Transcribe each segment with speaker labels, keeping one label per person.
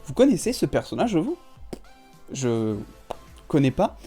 Speaker 1: Vous connaissez ce personnage, vous? Je connais pas.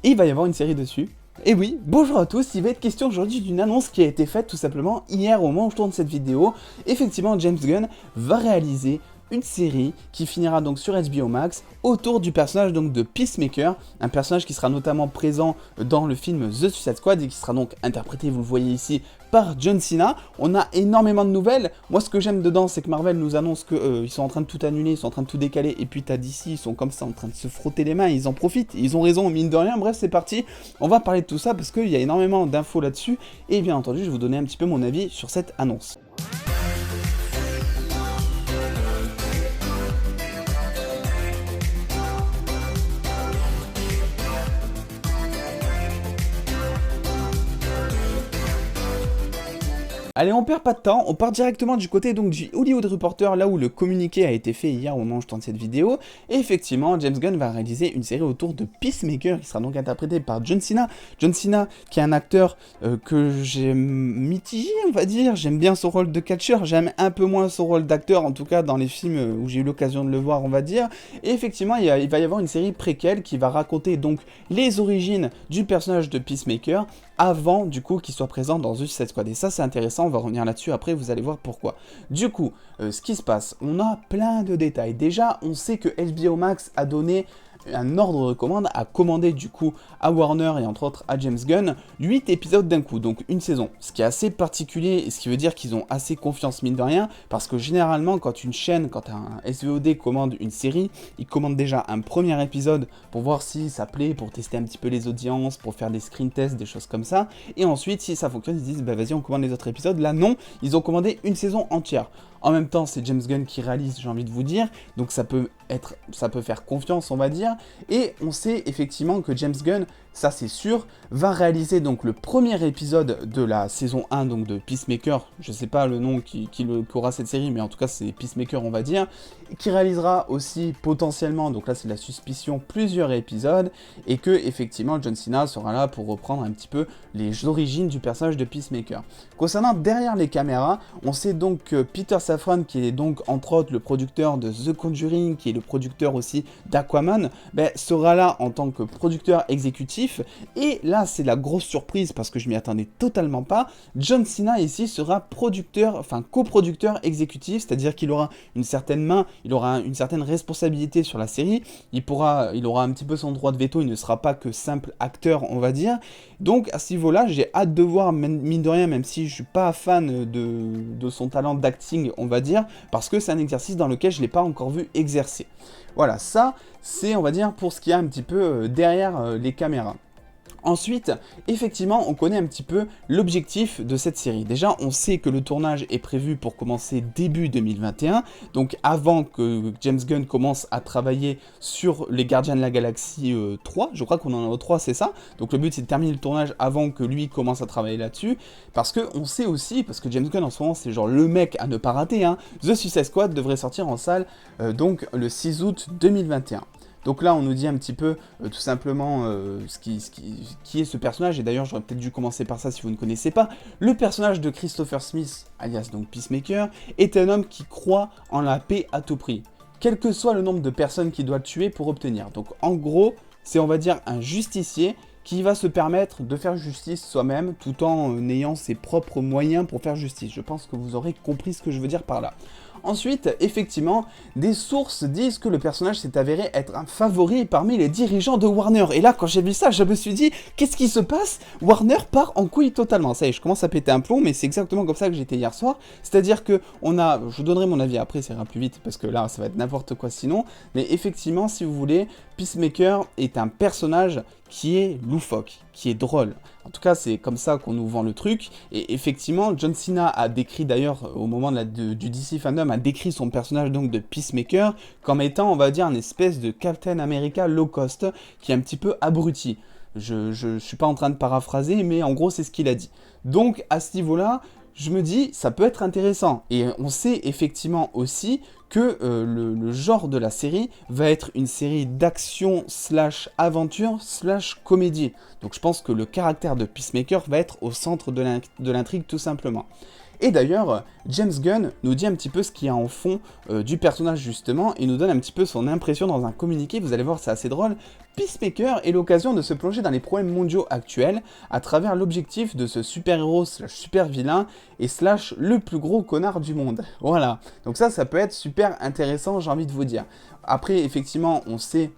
Speaker 1: Et il va y avoir une série dessus. Et oui, bonjour à tous, il va être question aujourd'hui d'une annonce qui a été faite tout simplement hier au moment où je tourne cette vidéo. Effectivement, James Gunn va réaliser une série qui finira donc sur HBO Max autour du personnage donc de Peacemaker, un personnage qui sera notamment présent dans le film The Suicide Squad et qui sera donc interprété, vous le voyez ici, par John Cena. On a énormément de nouvelles. Moi, ce que j'aime dedans, c'est que Marvel nous annonce qu'ils sont en train de tout annuler, ils sont en train de tout décaler, et puis t'as DC, ils sont comme ça en train de se frotter les mains, ils en profitent, ils ont raison, mine de rien. Bref, c'est parti, on va parler de tout ça parce qu'il y a énormément d'infos là-dessus, et bien entendu, je vais vous donner un petit peu mon avis sur cette annonce. Allez, on perd pas de temps, on part directement du côté donc du Hollywood Reporter, là où le communiqué a été fait hier au moment où je tourne cette vidéo. Et effectivement, James Gunn va réaliser une série autour de Peacemaker, qui sera donc interprété par John Cena. John Cena, qui est un acteur que j'aime mitigé, on va dire. J'aime bien son rôle de catcheur, j'aime un peu moins son rôle d'acteur, en tout cas dans les films où j'ai eu l'occasion de le voir, on va dire. Et effectivement, il va y avoir une série préquelle qui va raconter donc les origines du personnage de Peacemaker, avant du coup qu'il soit présent dans The Suicide Squad. Et ça c'est intéressant, on va revenir là-dessus après, vous allez voir pourquoi. Du coup, ce qui se passe, on a plein de détails. Déjà, on sait que HBO Max a donné un ordre de commande, a commandé du coup à Warner et entre autres à James Gunn 8 épisodes d'un coup, donc une saison. Ce qui est assez particulier, et ce qui veut dire qu'ils ont assez confiance mine de rien, parce que généralement quand une chaîne, quand un SVOD commande une série, il commande déjà un premier épisode pour voir si ça plaît, pour tester un petit peu les audiences, pour faire des screen tests, des choses comme ça, et ensuite si ça fonctionne, ils disent bah vas-y on commande les autres épisodes. Là non, ils ont commandé une saison entière. En même temps, c'est James Gunn qui réalise, j'ai envie de vous dire, donc ça peut faire confiance, on va dire, et on sait effectivement que James Gunn, ça c'est sûr, va réaliser donc le premier épisode de la saison 1 donc de Peacemaker, je sais pas le nom qu'aura cette série, mais en tout cas c'est Peacemaker on va dire, qui réalisera aussi potentiellement, donc là c'est de la suspicion, plusieurs épisodes, et que effectivement John Cena sera là pour reprendre un petit peu les origines du personnage de Peacemaker. Concernant derrière les caméras, on sait donc que Peter Safran, qui est donc entre autres le producteur de The Conjuring, qui est le producteur aussi d'Aquaman, sera là en tant que producteur exécutif. Et là, c'est la grosse surprise parce que je m'y attendais totalement pas. John Cena ici sera producteur, enfin coproducteur exécutif, c'est-à-dire qu'il aura une certaine main, il aura une certaine responsabilité sur la série. Il aura un petit peu son droit de veto, il ne sera pas que simple acteur, on va dire. Donc à ce niveau-là, j'ai hâte de voir, mine de rien, même si je suis pas fan de son talent d'acting, on va dire, parce que c'est un exercice dans lequel je l'ai pas encore vu exercer. Voilà, ça, c'est, on va dire, pour ce qu'il y a un petit peu derrière les caméras. Ensuite, effectivement, on connaît un petit peu l'objectif de cette série. Déjà, on sait que le tournage est prévu pour commencer début 2021, donc avant que James Gunn commence à travailler sur les Gardiens de la Galaxie 3, je crois qu'on en est au 3, c'est ça. Donc le but c'est de terminer le tournage avant que lui commence à travailler là-dessus, parce qu'on sait aussi, parce que James Gunn en ce moment c'est genre le mec à ne pas rater, hein, The Suicide Squad devrait sortir en salle donc le 6 août 2021. Donc là, on nous dit un petit peu, tout simplement, qui est ce personnage. Et d'ailleurs, j'aurais peut-être dû commencer par ça si vous ne connaissez pas. Le personnage de Christopher Smith, alias donc Peacemaker, est un homme qui croit en la paix à tout prix, quel que soit le nombre de personnes qu'il doit tuer pour obtenir. Donc en gros, c'est, on va dire, un justicier qui va se permettre de faire justice soi-même, tout en ayant ses propres moyens pour faire justice. Je pense que vous aurez compris ce que je veux dire par là. Ensuite, effectivement, des sources disent que le personnage s'est avéré être un favori parmi les dirigeants de Warner. Et là, quand j'ai vu ça, je me suis dit, qu'est-ce qui se passe? Warner part en couille totalement. Ça y est, je commence à péter un plomb, mais c'est exactement comme ça que j'étais hier soir. C'est-à-dire que je vous donnerai mon avis après, ça ira plus vite, parce que là, ça va être n'importe quoi sinon. Mais effectivement, si vous voulez, Peacemaker est un personnage qui est loufoque, qui est drôle. En tout cas, c'est comme ça qu'on nous vend le truc. Et effectivement, John Cena a décrit d'ailleurs, au moment du DC Fandom, a décrit son personnage donc de Peacemaker comme étant, on va dire, une espèce de Captain America low cost, qui est un petit peu abruti. Je suis pas en train de paraphraser, mais en gros, c'est ce qu'il a dit. Donc, à ce niveau-là, je me dis, ça peut être intéressant. Et on sait effectivement aussi que le genre de la série va être une série d'action /aventure /comédie. Donc je pense que le caractère de Peacemaker va être au centre de l'intrigue tout simplement. Et d'ailleurs, James Gunn nous dit un petit peu ce qu'il y a en fond du personnage justement, et nous donne un petit peu son impression dans un communiqué, vous allez voir c'est assez drôle. Peacemaker est l'occasion de se plonger dans les problèmes mondiaux actuels à travers l'objectif de ce super-héros slash super-vilain et slash le plus gros connard du monde. Voilà, donc ça peut être super intéressant, j'ai envie de vous dire. Après, effectivement, on sait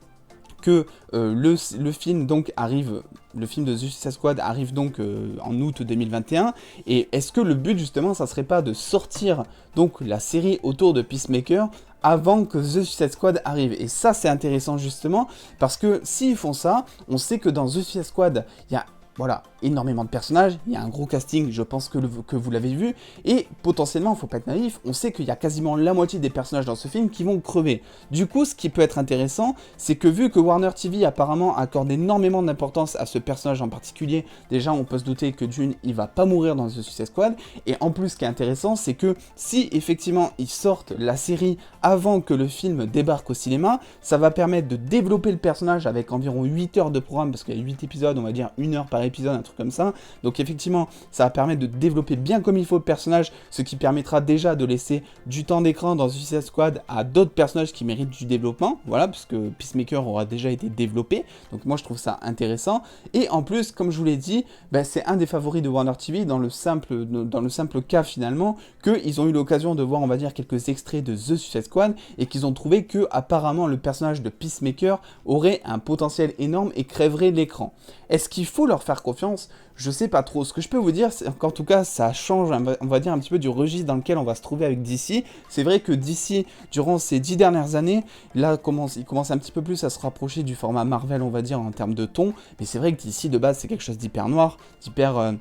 Speaker 1: que le film donc arrive, le film de Suicide Squad arrive donc en août 2021, et est-ce que le but justement ça serait pas de sortir donc la série autour de Peacemaker avant que The Suicide Squad arrive? Et ça c'est intéressant justement, parce que s'ils font ça, on sait que dans The Suicide Squad, il y a voilà, énormément de personnages, il y a un gros casting, je pense que vous l'avez vu, et potentiellement, faut pas être naïf, on sait qu'il y a quasiment la moitié des personnages dans ce film qui vont crever. Du coup, ce qui peut être intéressant, c'est que vu que Warner TV apparemment accorde énormément d'importance à ce personnage en particulier, déjà on peut se douter que d'une, il va pas mourir dans The Suicide Squad, et en plus ce qui est intéressant, c'est que si effectivement ils sortent la série avant que le film débarque au cinéma, ça va permettre de développer le personnage avec environ 8 heures de programme, parce qu'il y a 8 épisodes, on va dire 1 heure par épisode, un truc comme ça. Donc effectivement, ça va permettre de développer bien comme il faut le personnage, ce qui permettra déjà de laisser du temps d'écran dans Suicide Squad à d'autres personnages qui méritent du développement, voilà, parce que Peacemaker aura déjà été développé, donc moi je trouve ça intéressant. Et en plus, comme je vous l'ai dit, c'est un des favoris de Warner TV dans le simple cas finalement, qu'ils ont eu l'occasion de voir, on va dire, quelques extraits de The Suicide Squad, et qu'ils ont trouvé que apparemment le personnage de Peacemaker aurait un potentiel énorme et crèverait l'écran. Est-ce qu'il faut leur faire confiance? Je sais pas trop. Ce que je peux vous dire, c'est qu'en tout cas, ça change, on va dire, un petit peu du registre dans lequel on va se trouver avec DC. C'est vrai que DC, durant ces 10 dernières années, là, il commence un petit peu plus à se rapprocher du format Marvel, on va dire, en termes de ton. Mais c'est vrai que DC, de base, c'est quelque chose d'hyper noir, d'hyper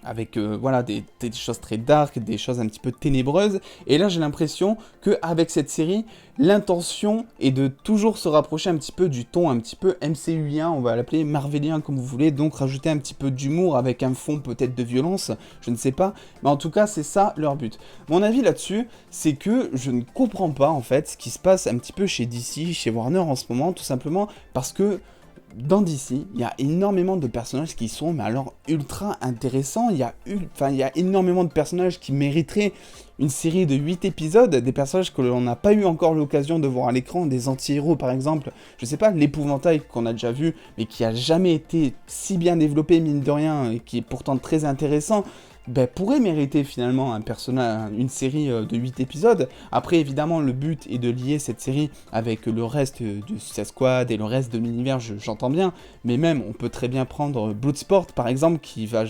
Speaker 1: avec voilà, des choses très dark, des choses un petit peu ténébreuses. Et là, j'ai l'impression qu'avec cette série, l'intention est de toujours se rapprocher un petit peu du ton un petit peu MCUien, on va l'appeler Marvelien comme vous voulez, donc rajouter un petit peu d'humour avec un fond peut-être de violence, je ne sais pas. Mais en tout cas, c'est ça leur but. Mon avis là-dessus, c'est que je ne comprends pas en fait ce qui se passe un petit peu chez DC, chez Warner en ce moment, tout simplement parce que dans DC, il y a énormément de personnages qui sont, mais alors, ultra intéressants. Il y a énormément de personnages qui mériteraient une série de 8 épisodes, des personnages que l'on n'a pas eu encore l'occasion de voir à l'écran, des anti-héros par exemple, je sais pas, l'épouvantail qu'on a déjà vu, mais qui a jamais été si bien développé, mine de rien, et qui est pourtant très intéressant, pourrait mériter finalement une série de 8 épisodes. Après, évidemment, le but est de lier cette série avec le reste du Suicide Squad et le reste de l'univers, j'entends bien, mais même, on peut très bien prendre Bloodsport, par exemple, qui va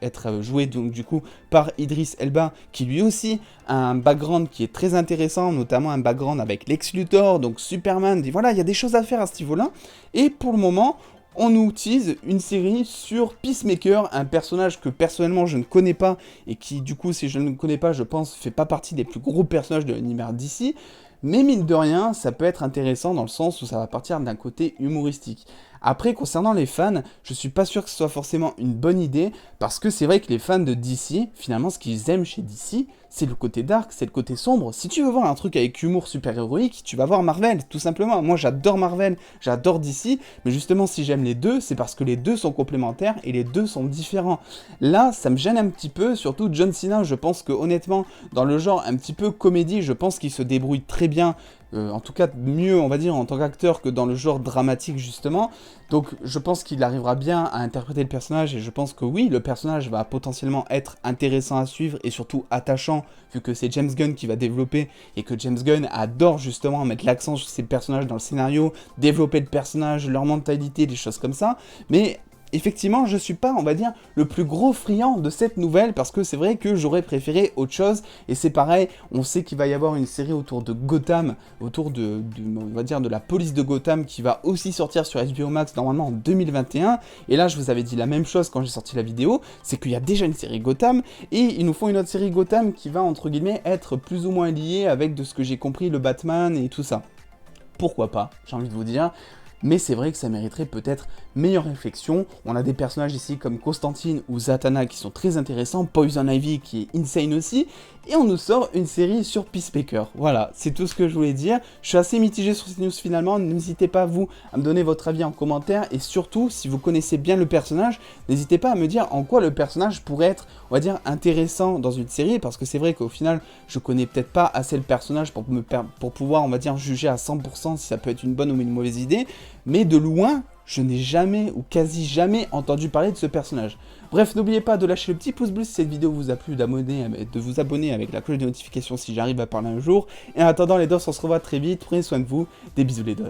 Speaker 1: être joué donc, du coup par Idris Elba, qui lui aussi a un background qui est très intéressant, notamment un background avec Lex Luthor, donc Superman, et voilà, il y a des choses à faire à ce niveau-là, et pour le moment, on nous tease une série sur Peacemaker, un personnage que personnellement je ne connais pas, et qui du coup, si je ne le connais pas, je pense, fait pas partie des plus gros personnages de l'univers d'ici, mais mine de rien, ça peut être intéressant dans le sens où ça va partir d'un côté humoristique. Après, concernant les fans, je suis pas sûr que ce soit forcément une bonne idée, parce que c'est vrai que les fans de DC, finalement, ce qu'ils aiment chez DC, c'est le côté dark, c'est le côté sombre. Si tu veux voir un truc avec humour super-héroïque, tu vas voir Marvel, tout simplement. Moi, j'adore Marvel, j'adore DC, mais justement, si j'aime les deux, c'est parce que les deux sont complémentaires et les deux sont différents. Là, ça me gêne un petit peu, surtout John Cena, je pense que honnêtement, dans le genre un petit peu comédie, je pense qu'il se débrouille très bien, en tout cas mieux, on va dire, en tant qu'acteur que dans le genre dramatique, justement. Donc, je pense qu'il arrivera bien à interpréter le personnage, et je pense que oui, le personnage va potentiellement être intéressant à suivre, et surtout attachant, vu que c'est James Gunn qui va développer, et que James Gunn adore justement mettre l'accent sur ses personnages dans le scénario, développer le personnage, leur mentalité, des choses comme ça, mais effectivement, je suis pas, on va dire, le plus gros friand de cette nouvelle, parce que c'est vrai que j'aurais préféré autre chose, et c'est pareil, on sait qu'il va y avoir une série autour de Gotham, autour on va dire, de la police de Gotham, qui va aussi sortir sur HBO Max, normalement en 2021, et là, je vous avais dit la même chose quand j'ai sorti la vidéo, c'est qu'il y a déjà une série Gotham, et ils nous font une autre série Gotham qui va, entre guillemets, être plus ou moins liée avec, de ce que j'ai compris, le Batman et tout ça. Pourquoi pas, j'ai envie de vous dire. Mais c'est vrai que ça mériterait peut-être meilleure réflexion. On a des personnages ici comme Constantine ou Zatanna qui sont très intéressants, Poison Ivy qui est insane aussi, et on nous sort une série sur Peacemaker. Voilà, c'est tout ce que je voulais dire. Je suis assez mitigé sur cette news finalement, n'hésitez pas vous à me donner votre avis en commentaire, et surtout, si vous connaissez bien le personnage, n'hésitez pas à me dire en quoi le personnage pourrait être, on va dire, intéressant dans une série, parce que c'est vrai qu'au final, je connais peut-être pas assez le personnage pour pouvoir, on va dire, juger à 100% si ça peut être une bonne ou une mauvaise idée, mais de loin, je n'ai jamais ou quasi jamais entendu parler de ce personnage. Bref, n'oubliez pas de lâcher le petit pouce bleu si cette vidéo vous a plu, de vous abonner avec la cloche de notification si j'arrive à parler un jour. Et en attendant les dos, on se revoit très vite, prenez soin de vous, des bisous les dos.